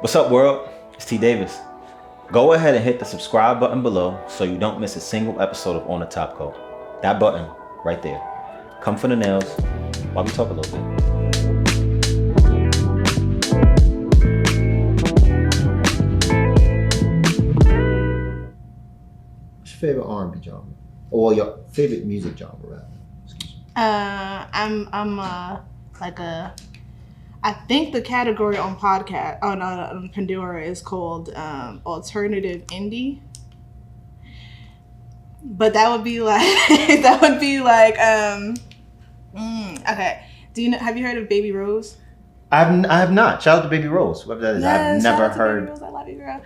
What's up, world? It's T Davis. Go ahead and hit the subscribe button below so you don't miss a single episode of On the Top Coat. That button right there. Come for the nails while we talk a little bit. What's your favorite R&B genre? Or your favorite music genre, rather? Excuse me. I think the category on on Pandora is called alternative indie. But that would be like okay. Have you heard of Baby Rose? I have not. Shout out to Baby Rose, whoever that is. Yes, I've never shout out to heard. Baby Rose. I love you, girl.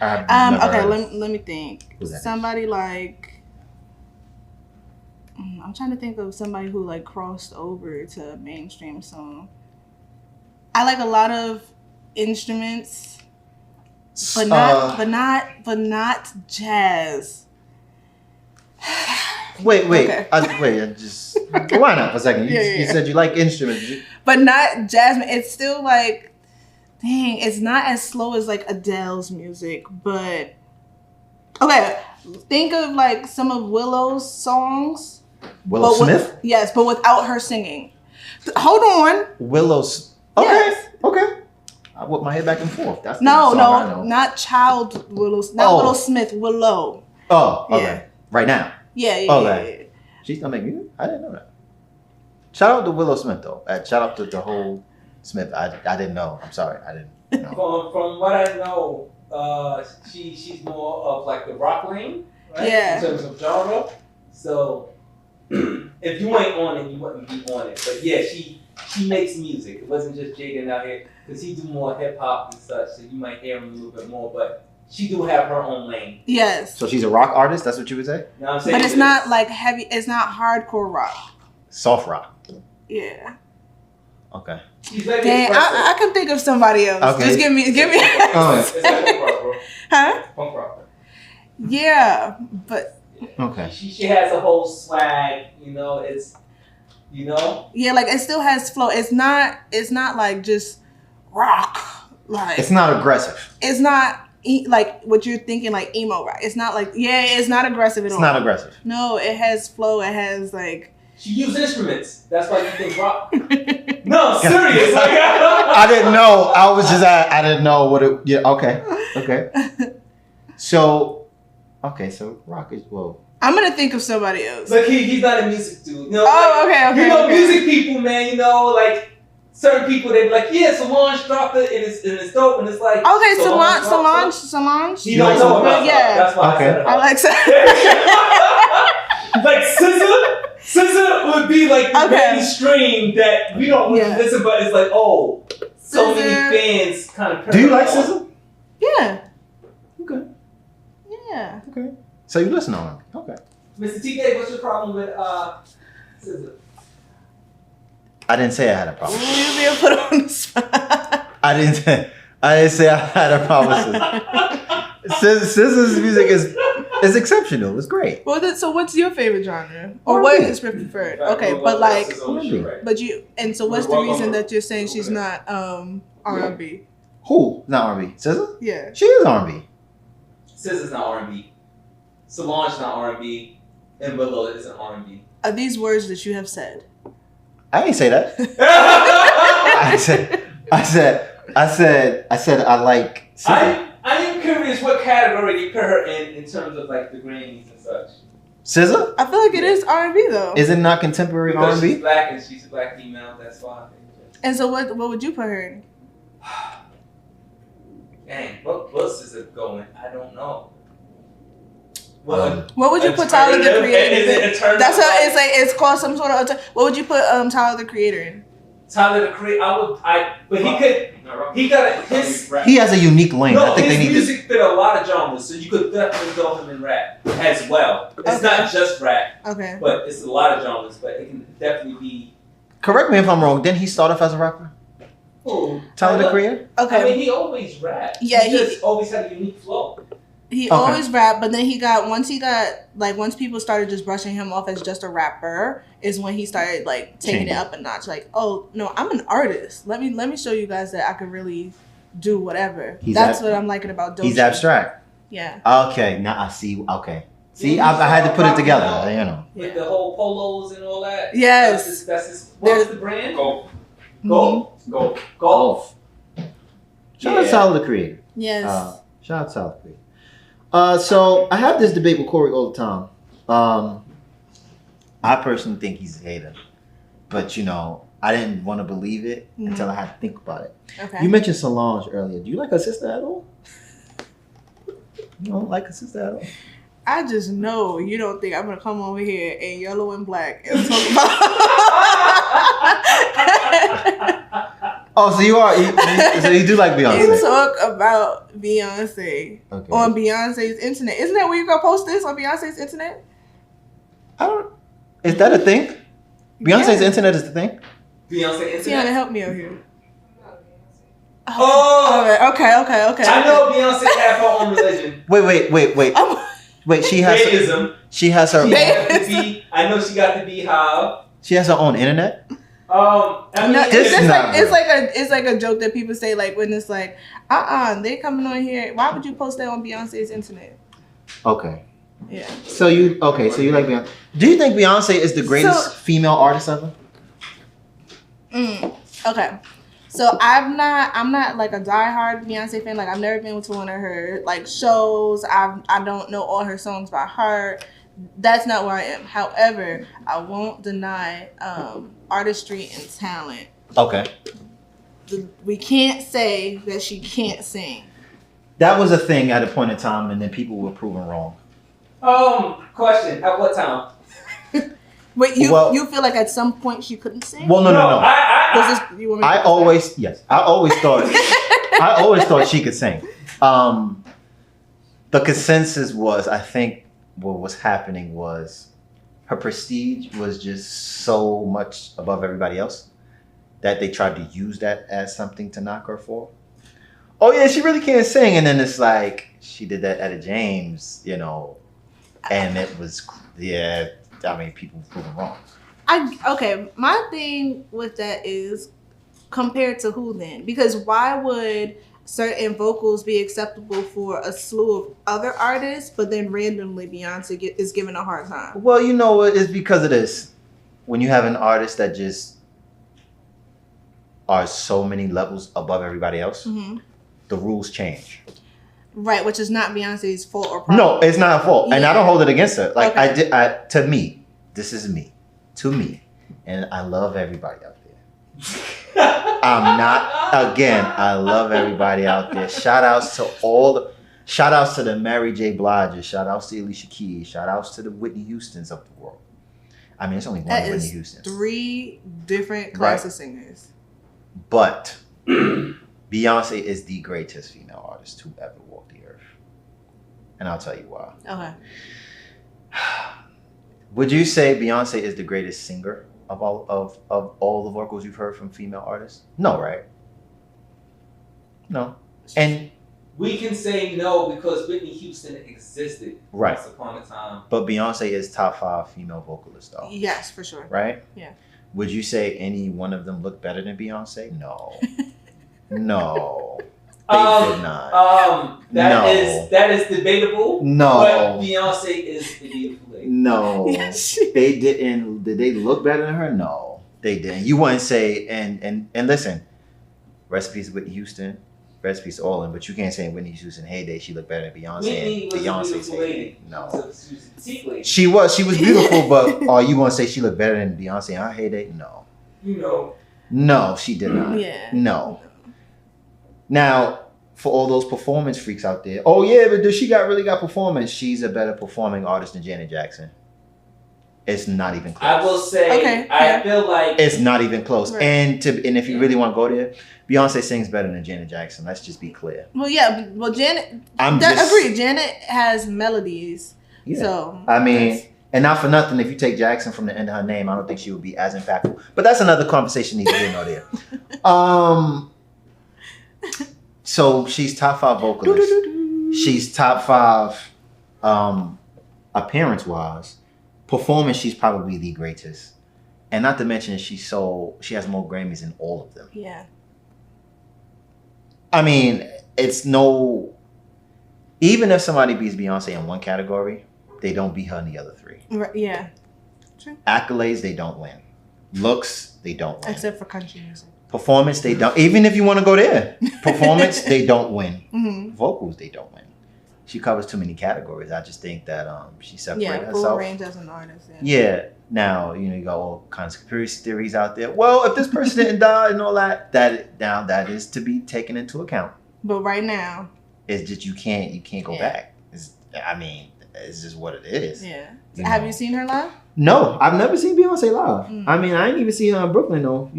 Okay, let me think. Somebody like I'm trying to think of somebody who like crossed over to a mainstream song. I like a lot of instruments, but not jazz. Wait. Okay. I just why not for a second? You said you like instruments, but not jazz. It's still like, dang, it's not as slow as like Adele's music, but okay. Think of like some of Willow's songs. Willow Smith? Yes, but without her singing. Hold on. Willow's. Okay. Yes. Okay. I whip my head back and forth. That's not Child Willow. Not Willow Smith. Willow. Oh, okay. Yeah. Right now. Yeah. Okay. She's gonna make music? I didn't know that. Shout out to Willow Smith though. Shout out to the whole Smith. I didn't know. I'm sorry. I didn't know. From what I know, she's more of like the rock lane, right? Yeah. In terms of genre. So if you ain't on it, you wouldn't be on it. But yeah, she makes music. It wasn't just Jaden out here, because he do more hip hop and such, so you might hear him a little bit more. But she do have her own lane. Yes. So she's a rock artist. That's what you would say? You know what I'm saying? But it's not like heavy. It's not hardcore rock. Soft rock. Yeah. Okay. She's very Dang, I can think of somebody else. Okay. Just give me. It's like punk rock, bro. Huh? Punk rock. Yeah, but. Okay. She has a whole swag. Yeah, like it still has flow. It's not like just rock. Like it's not aggressive. It's not like what you're thinking, like emo rock. It's not like it's not aggressive at all. It's not aggressive. No, it has flow. It has like. She used instruments. That's why you think rock. No, serious. Like I didn't know. I didn't know what it. Yeah. Okay. So rock is I'm gonna think of somebody else. Like he's not a music dude. Okay. Music people, man. Like certain people, they be like, yeah, Solange dropped it, and it's dope, and it's like, okay, Solange. You don't know about that. Yeah. That's why I like like SZA would be like the mainstream that we don't really listen, but it's like, so many fans kind of. Do you like SZA? Yeah. Okay. Yeah. Okay. So you listen on him. Okay. Mr. TK, what's your problem with SZA? I didn't say I had a problem. You're being put on the spot. I didn't say I had a problem with SZA. SZA's music is exceptional. It's great. Well, so what's your favorite genre, or what is your preferred? Okay, but like, so what's the reason that you're saying she's not R&B? Who? Not R&B. SZA? Yeah. She is R&B. SZA's not R&B. Solange not R&B, and Willow isn't R&B. Are these words that you have said? I didn't say that. I said I like SZA. I am curious what category you put her in terms of like the Grammys and such. SZA? I feel like it is R&B though. Is it not contemporary because R&B? She's black and she's a black female. That's why. And so what would you put her in? Dang, what SZA going? I don't know. What would you put Tyler the Creator in? That's what it's like. It's called some sort of. What would you put Tyler the Creator in? Tyler the Creator, but he could. He got his. He has a unique lane. No, I think his they need music fit a lot of genres, so you could definitely go him in rap as well. It's not just rap, but it's a lot of genres. But it can definitely be. Correct me if I'm wrong. Didn't he start off as a rapper? Who? Tyler the Creator? Okay. I mean, he always rapped. Yeah, he just always had a unique flow. He always rapped, but then once people started just brushing him off as just a rapper, is when he started like taking it up a notch. Like, oh no, I'm an artist. Let me show you guys that I could really do whatever. He's That's what I'm liking about Doechii. He's abstract. Yeah. Okay, now I see. Okay. See, I had to put it together, you know. With the whole polos and all that. Yes. That's his, what's the brand? Golf. Golf. Shout out to Tyler, the Creator. Yes. Shout out to Tyler, the Creator. So I have this debate with Cory all the time. I personally think he's a hater, but you know, I didn't want to believe it until I had to think about it. Okay. You mentioned Solange earlier. Do you like her sister at all? You don't like her sister at all? I just know you don't think I'm gonna come over here in yellow and black and talk about. Oh, so you are. So you do like Beyonce? And talk about Beyonce on Beyonce's internet. Isn't that where you gonna post this on Beyonce's internet? I don't. Is that a thing? Beyonce's internet is the thing. Beyonce internet. Tiana, help me out here. Oh. Okay. I know Beyonce has her own religion. Wait. Wait, she has Deism. She has her. I know she got the Beehive. She has her own internet. I mean, No, This is not it's like a joke that people say, like when it's like, they coming on here. Why would you post that on Beyonce's internet? Okay. Yeah. So you like Beyonce? Do you think Beyonce is the greatest female artist ever? Okay. So I'm not like a diehard Beyonce fan. Like I've never been to one of her like shows. I don't know all her songs by heart. That's not where I am. However, I won't deny artistry and talent. Okay. We can't say that she can't sing. That was a thing at a point in time, and then people were proven wrong. Question. At what time? Wait, you feel like at some point she couldn't sing? Well, no. I always thought she could sing. The consensus was, I think, what was happening was her prestige was just so much above everybody else that they tried to use that as something to knock her for. Oh yeah, she really can't sing, and then it's like she did that at a James, you know, and it was I mean, people were proven wrong. My thing with that is compared to who then? Because why would certain vocals be acceptable for a slew of other artists, but then randomly Beyonce is given a hard time? Well, you know what? It's because of this. When you have an artist that just are so many levels above everybody else, the rules change. Right, which is not Beyonce's fault or problem. No, it's not her fault. And I don't hold it against her. Like Okay. this is me. To me. And I love everybody out there. I love everybody out there. Shout outs to the Mary J. Bliges, shout outs to Alicia Keys, shout outs to the Whitney Houstons of the world. I mean, it's only one Whitney Houston. 3 different classes singers. But Beyonce is the greatest female artist to ever walk the earth. And I'll tell you why. Okay. Would you say Beyonce is the greatest singer of all the vocals you've heard from female artists? No, right? No. And we can say no because Whitney Houston existed once upon a time. But Beyonce is top 5 female vocalist though. Yes, for sure. Right? Yeah. Would you say any one of them look better than Beyonce? No. No. They did not. That is debatable. No. But Beyonce is the beautiful lady. No. They didn't. Did they look better than her? No. They didn't. You wouldn't say and listen, recipes with Houston, recipes all in, but you can't say in Whitney Houston heyday she looked better than Beyonce. Beyonce's heyday. No. She was beautiful, but are you gonna say she looked better than Beyonce in her heyday? No. No, she did not. Yeah. No. Now, for all those performance freaks out there, oh yeah, but she really got performance. She's a better performing artist than Janet Jackson. It's not even close. I will say, I feel like it's not even close. Right. And if you really want to go there, Beyonce sings better than Janet Jackson. Let's just be clear. Well, yeah. Well, Janet. Agree. Janet has melodies. Yeah. So I mean, and not for nothing, if you take Jackson from the end of her name, I don't think she would be as impactful. But that's another conversation neither here nor there. So she's top 5 vocalist. She's top 5 appearance wise. Performance, she's probably the greatest. And not to mention she has more Grammys than all of them. Yeah. I mean, it's no. Even if somebody beats Beyonce in one category, they don't beat her in the other three. Right, yeah. True. Accolades, they don't win. Looks, they don't win. Except for country music. Performance, they don't. Even if you want to go there, performance, they don't win. Mm-hmm. Vocals, they don't win. She covers too many categories. I just think that she separated full herself. range as an artist. Yeah. Now, you got all kinds of conspiracy theories out there. Well, if this person didn't die and all that, that is to be taken into account. But right now, it's just you can't go back. It's just what it is. Yeah. Have you seen her live? No, I've never seen Beyonce live. I mean, I ain't even seen her in Brooklyn though.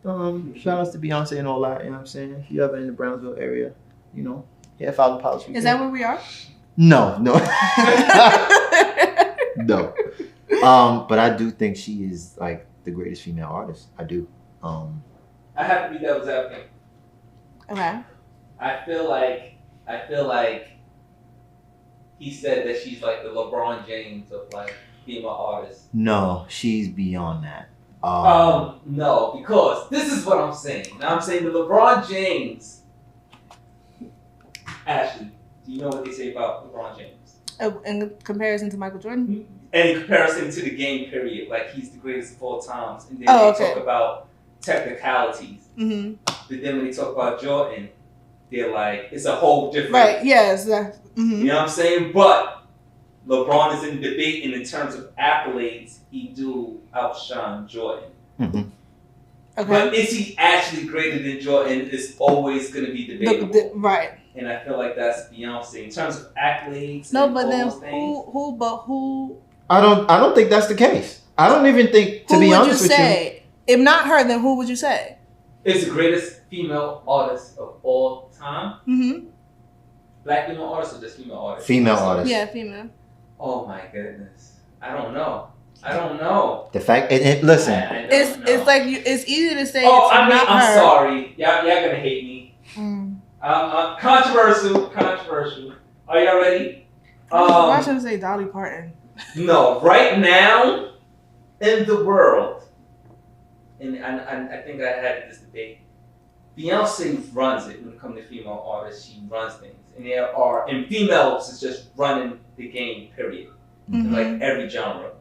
But shout outs to Beyonce and all that. You know what I'm saying? If you ever in the Brownsville area, follow the policy. Is that where we are? No. No. But I do think she is like the greatest female artist. I do. I have to be devil's advocate. Okay. I feel like he said that she's like the LeBron James of like female artists. No, she's beyond that. No, because this is what I'm saying. Now I'm saying the LeBron James. Ashley, do you know what they say about LeBron James? In comparison to Michael Jordan? And in comparison to the game period, like he's the greatest of all times. And then they talk about technicalities. Mm-hmm. But then when they talk about Jordan, they're like, it's a whole different... Right, yes. Mm-hmm. You know what I'm saying? But LeBron is in debate, and in terms of accolades, he do outshine Jordan. Mm-hmm. Okay. But is he actually greater than Jordan? It's always going to be debatable. Right. And I feel like that's Beyonce. In terms of accolades... No, but then things, who... I don't think that's the case. I don't even think, to be honest with you... If not her, then who would you say? It's the greatest female artist of all time. Mm-hmm. Black female artist or just female artist? Female artist. Yeah, female. Oh my goodness. I don't know. The fact, listen. It's like it's easy to say. I'm sorry. Y'all gonna hate me. Controversial. Are y'all ready? Why should I say Dolly Parton? No, right now in the world, and I think I had this debate. Beyonce runs it when it comes to female artists. She runs things, and females is just running the game. Period. Mm-hmm. In like every genre.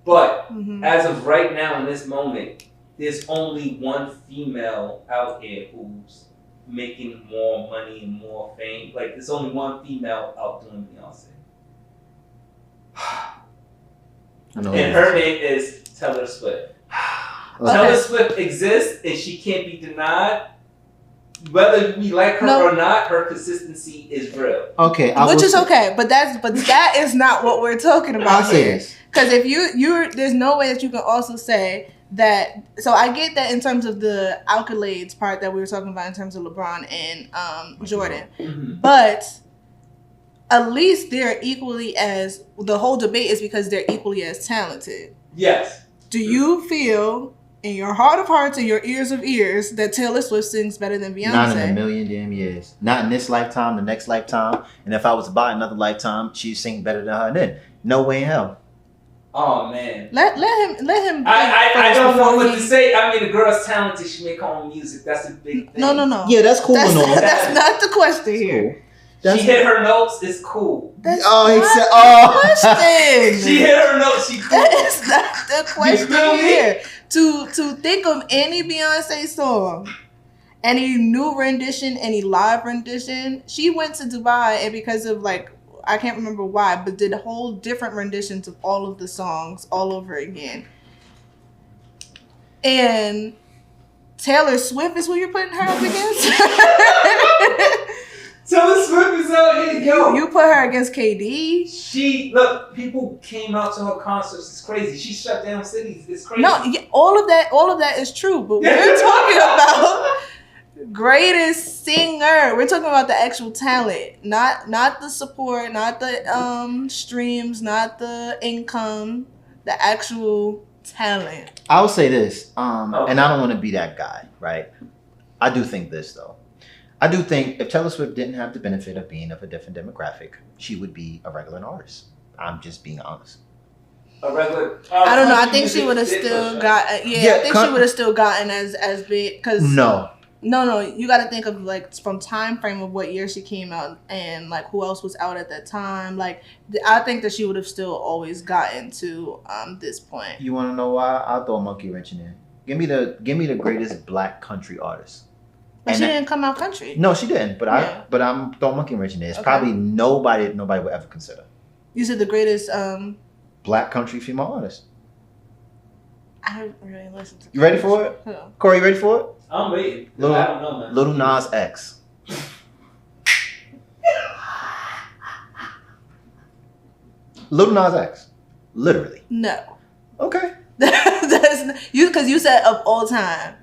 But as of right now, in this moment, there's only one female out here who's making more money and more fame. Like, there's only one female outdoing Beyonce. And her name is Taylor Swift. Taylor Swift exists, and she can't be denied. Whether we like her or not, her consistency is real. Okay, which is okay, but that is not what we're talking about here. Because if you're, there's no way that you can also say that. So I get that in terms of the accolades part that we were talking about in terms of LeBron and Jordan, but at least they're equally as, the whole debate is because they're equally as talented. Yes. Do you feel in your heart of hearts and your ears of ears that Taylor Swift sings better than Beyonce? Not in a million damn years. Not in this lifetime, the next lifetime. And if I was to buy another lifetime, she'd sing better than her then. No way in hell. Oh man. Let him. I don't know what to say. I mean, the girl's talented. She make her own music. That's a big thing. No. Yeah, that's cool and all. That's not the question here. She hit her notes. It's cool. That's question. She hit her notes. She cool. That is not the question here. To think of any Beyonce song, any new rendition, any live rendition. She went to Dubai, and because of I can't remember why, but did whole different renditions of all of the songs all over again. And Taylor Swift is who you're putting her up against? Taylor Swift is out here, yo. You put her against KD. People came out to her concerts. It's crazy. She shut down cities. It's crazy. No, all of that is true. But we're talking about greatest singer. We're talking about the actual talent, not the support, not the streams, not the income, the actual talent. I'll say this, and I don't want to be that guy, right? I do think this though. I do think if Taylor Swift didn't have the benefit of being of a different demographic, she would be a regular artist. I'm just being honest. A regular. I don't know. I think she would have still got. I think she would have still gotten as big. Cause no. No, you got to think of like from time frame of what year she came out and like who else was out at that time. Like I think that she would have still always gotten to this point. You want to know why? I'll throw a monkey wrench in there. Give me the greatest black country artist. But she didn't come out country. No, she didn't. But I'm throwing a monkey wrench in there. It's probably nobody would ever consider. You said the greatest black country female artist. I don't really listen to. You ready for it? Yeah. Corey, you ready for it? I'm waiting. I don't know, man. Little Nas X. Little Nas X. Literally. No. Okay. That's because you said of all time.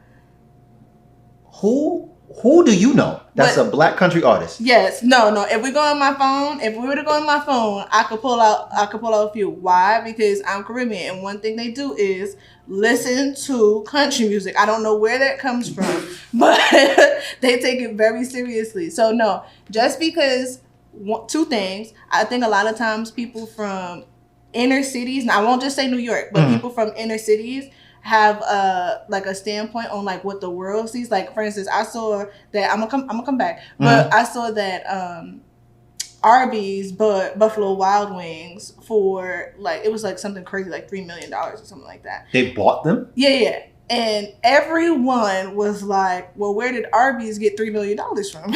Who do you know that's a black country artist? Yes. No. If we go on my phone, I could pull out a few. Why? Because I'm Caribbean, and one thing they do is listen to country music. I don't know where that comes from, but they take it very seriously. So no, just because two things. I think a lot of times people from inner cities, now I won't just say New York, but people from inner cities have like a standpoint on like what the world sees. Like for instance, I saw that I'm gonna come back, but I saw that Arby's but Buffalo Wild Wings for like it was like something crazy like $3 million or something like that. They bought them? Yeah. And everyone was like, well, where did Arby's get $3 million from?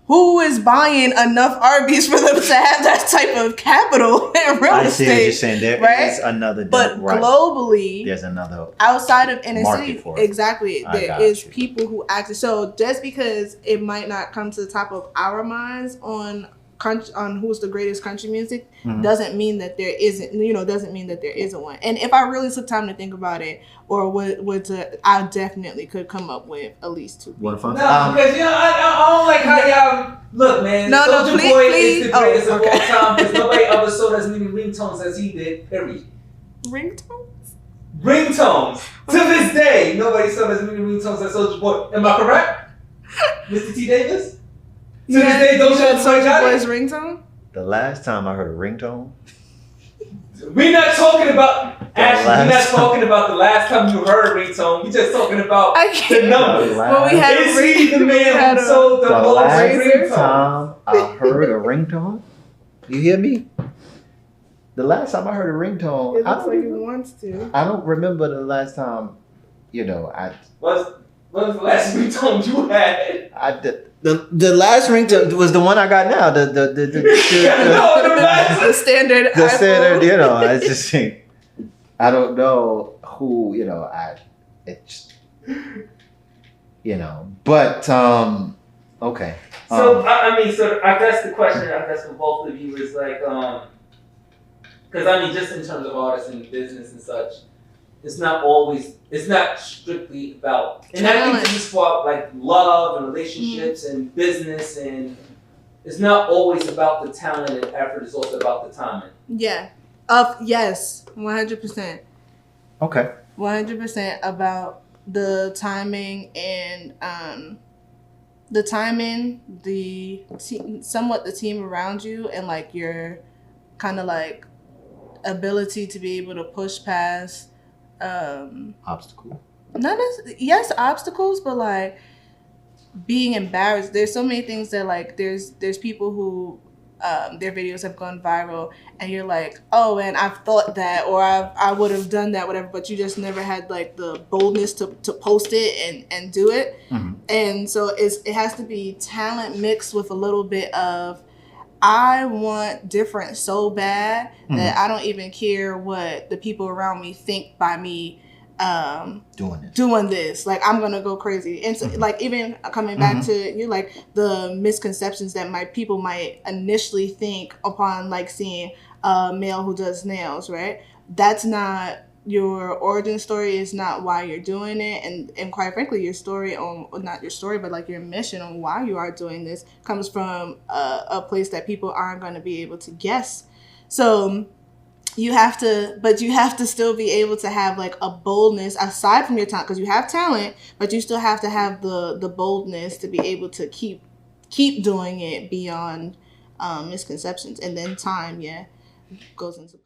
Who is buying enough Arby's for them to have that type of capital in real estate? I see what you're saying. There is another, but globally, there's another outside of inner city. for it. Exactly, there is people who actually. So just because it might not come to the top of our minds on who's the greatest country music doesn't mean that there isn't. Doesn't mean that there isn't one. And if I really took time to think about it, or I definitely could come up with at least two. What if I'm because I don't like how y'all look, man. Soulja Boy is the greatest of all time because nobody ever sold as many ringtones as he did. Period. Ringtones. To this day, nobody sold as many ringtones as Soulja Boy. Am I correct, Mr. T. Davis? To this day, those are Soulja Boy's ringtone. The last time I heard a ringtone. We're not talking about the last time you heard a ringtone. We're just talking about the numbers. When we had Is he the man who sold the most ringtones? The last time I heard a ringtone, you hear me? The last time I heard a ringtone, it looks like he wants to. I don't remember the last time. What was the last ringtone you had? The last ringtone was the one I got now. The standard. The standard. I just think I don't know who. But okay. So I guess the question for both of you is like, because just in terms of artists and business and such. It's not strictly about, and I think this is for like love and relationships and business, and it's not always about the talent and effort, it's also about the timing. Yeah. Yes, 100%. Okay. 100% about the timing and somewhat the team around you and like your kind of like ability to be able to push past obstacle. Yes, obstacles, but like being embarrassed. There's so many things that like there's people who their videos have gone viral and you're like, oh, and I've thought that or I would have done that, whatever, but you just never had like the boldness to post it and do it. And so it has to be talent mixed with a little bit of I want different so bad that I don't even care what the people around me think by me doing this. Like I'm gonna go crazy. And so like even coming back to like the misconceptions that people might initially think upon like seeing a male who does nails, right? That's not your origin story, is not why you're doing it, and quite frankly your story on, not your story but like your mission on why you are doing this comes from a place that people aren't going to be able to guess. So you have to still be able to have like a boldness aside from your talent, because you have talent, but you still have to have the boldness to be able to keep doing it beyond misconceptions. And then time goes into